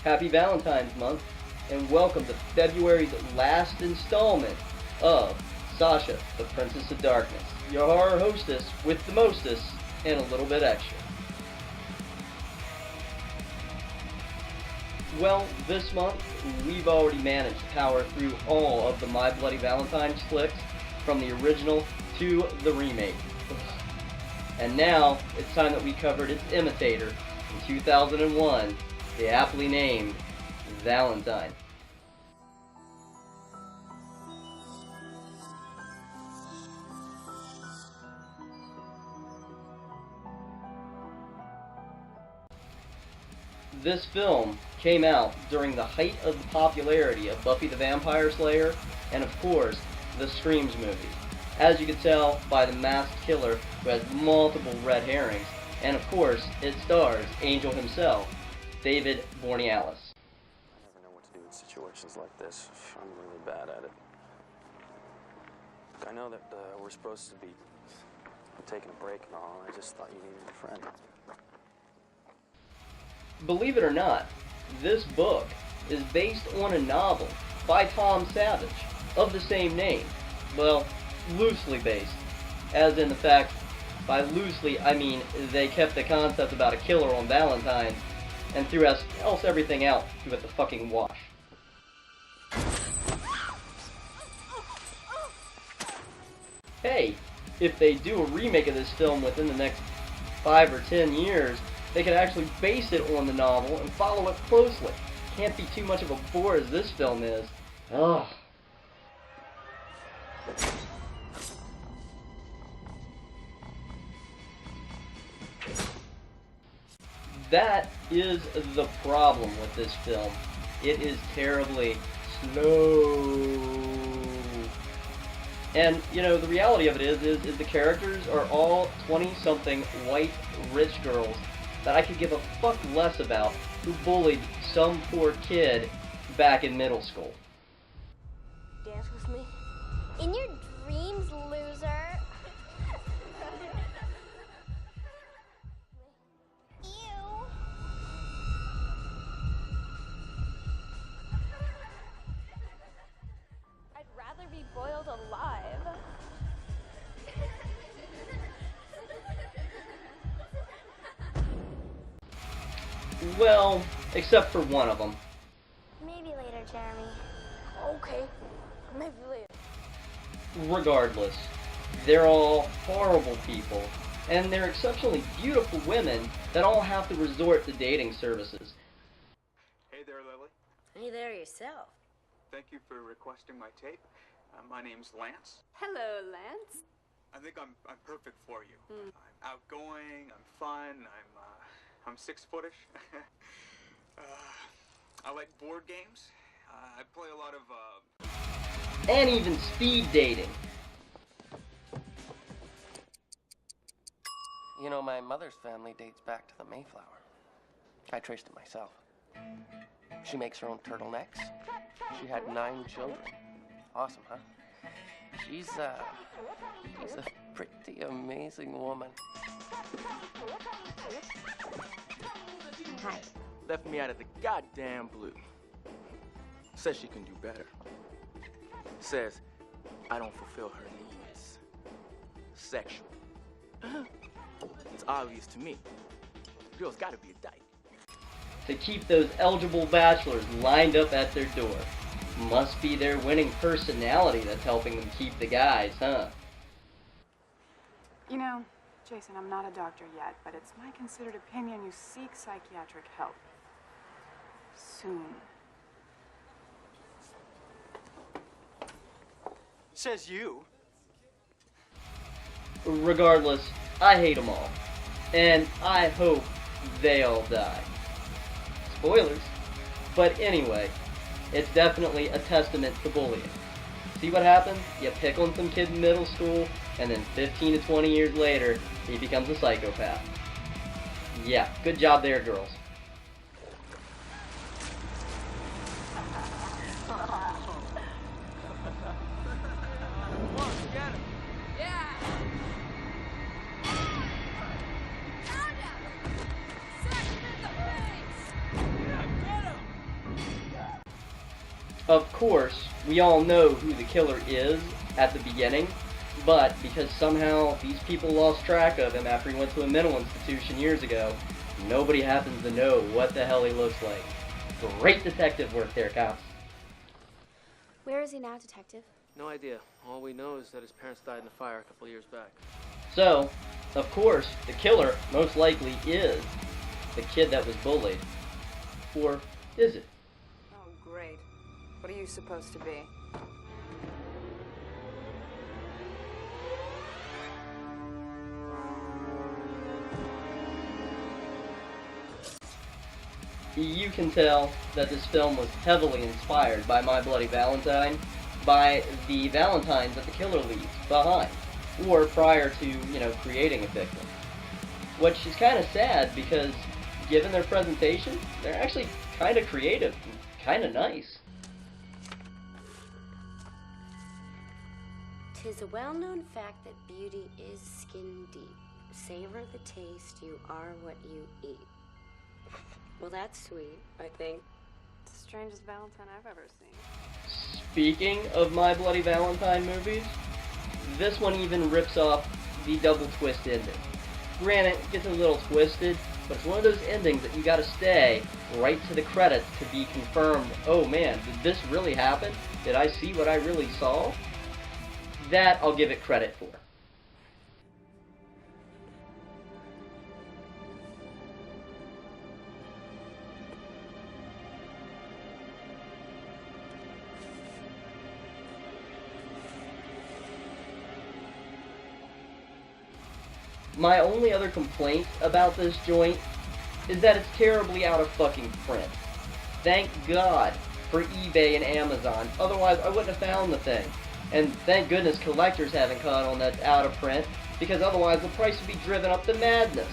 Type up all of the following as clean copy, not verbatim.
Happy Valentine's month, and welcome to February's last installment of Sasha, the Princess of Darkness, your horror hostess with the mostest and a little bit extra. Well, this month, we've already managed to power through all of the My Bloody Valentine flicks, from the original to the remake. And now, it's time that we covered its imitator in 2001, the aptly named Valentine. This film came out during the height of the popularity of Buffy the Vampire Slayer and, of course, the Screams movies. As you can tell by the masked killer who has multiple red herrings, and of course, it stars Angel himself, David Boreanaz. I never know what to do in situations like this. I'm really bad at it. I know that we're supposed to be taking a break and all. I just thought you needed a friend. Believe it or not, this book is based on a novel by Tom Savage of the same name. Well, loosely based, as in the fact, by loosely I mean they kept the concept about a killer on Valentine's and threw else everything out with the fucking wash. Hey, if they do a remake of this film within the next 5 or 10 years, they could actually base it on the novel and follow it closely. Can't be too much of a bore as this film is. Ugh. That is the problem with this film. It is terribly slow. And, you know, the reality of it is the characters are all 20-something white rich girls that I could give a fuck less about who bullied some poor kid back in middle school. Dance with me? In your dreams, loser. Ew. I'd rather be boiled alive. Well, except for one of them. Maybe later, Jeremy. Okay. Maybe later. Regardless, they're all horrible people, and they're exceptionally beautiful women that all have to resort to dating services. Hey there, Lily. Hey there yourself. Thank you for requesting my tape. My name's Lance. Hello, Lance. I think I'm perfect for you. I'm outgoing. I'm fun. I'm 6-footish. I like board games. I play a lot of And even speed dating. You know, my mother's family dates back to the Mayflower. I traced it myself. She makes her own turtlenecks. She had 9 children. Awesome, huh? She's a pretty amazing woman. Hi. Left me out of the goddamn blue. Says she can do better. Says I don't fulfill her needs. Sexual. It's obvious to me. Girl's gotta be a dyke. To keep those eligible bachelors lined up at their door. Must be their winning personality that's helping them keep the guys, huh? You know, Jason, I'm not a doctor yet, but it's my considered opinion you seek psychiatric help. Soon. Says you. Regardless, I hate them all. And I hope they all die. Spoilers. But anyway, it's definitely a testament to bullying. See what happens? You pick on some kid in middle school, and then 15 to 20 years later, he becomes a psychopath. Yeah, good job there, girls. Of course, we all know who the killer is at the beginning, but because somehow these people lost track of him after he went to a mental institution years ago, nobody happens to know what the hell he looks like. Great detective work there, cops. Where is he now, Detective? No idea. All we know is that his parents died in a fire a couple years back. So, of course, the killer most likely is the kid that was bullied. Or is it? Oh, great. What are you supposed to be? You can tell that this film was heavily inspired by My Bloody Valentine, by the Valentines that the killer leaves behind, or prior to, creating a victim. Which is kind of sad because, given their presentation, they're actually kind of creative and kind of nice. 'Tis a well-known fact that beauty is skin deep. Savor the taste, you are what you eat. Well, that's sweet, I think. It's the strangest Valentine I've ever seen. Speaking of My Bloody Valentine movies, this one even rips off the double twist ending. Granted, it gets a little twisted, but it's one of those endings that you gotta stay right to the credits to be confirmed, oh man, did this really happen? Did I see what I really saw? That I'll give it credit for. My only other complaint about this joint is that it's terribly out of fucking print. Thank God for eBay and Amazon, otherwise I wouldn't have found the thing. And thank goodness collectors haven't caught on that out of print, because otherwise the price would be driven up to madness.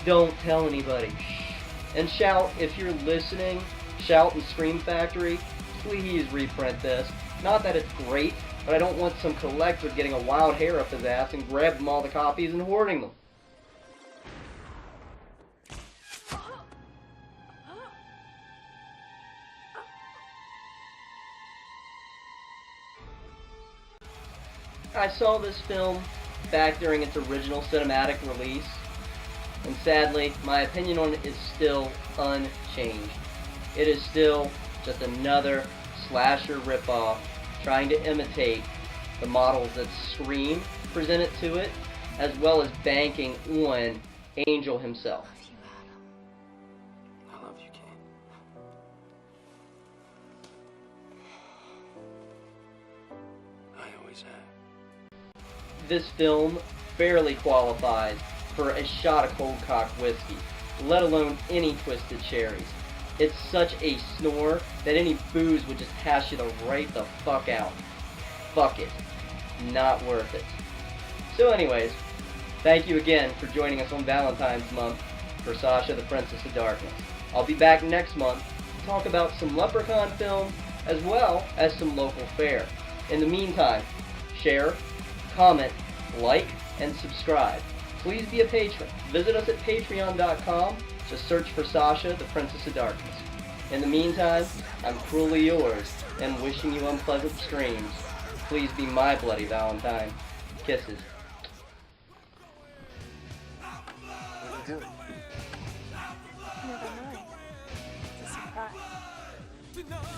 Don't tell anybody. Shh. And Shout, if you're listening, Shout and Scream Factory, please reprint this. Not that it's great, but I don't want some collector getting a wild hair up his ass and grabbing all the copies and hoarding them. I saw this film back during its original cinematic release, and sadly, my opinion on it is still unchanged. It is still just another slasher ripoff trying to imitate the models that Scream presented to it, as well as banking on Angel himself. I love you, Kate. I always have. This film barely qualifies for a shot of cold cock whiskey, let alone any twisted cherries. It's such a snore that any booze would just hash you right the fuck out. Fuck it. Not worth it. So anyways, thank you again for joining us on Valentine's month for Sasha the Princess of Darkness. I'll be back next month to talk about some Leprechaun films as well as some local fare. In the meantime, share, comment, like, and subscribe. Please be a patron. Visit us at patreon.com. Just search for Sasha, the Princess of Darkness. In the meantime, I'm cruelly yours and wishing you unpleasant streams. Please be my Bloody Valentine. Kisses. What are you doing? Never mind. It's a surprise.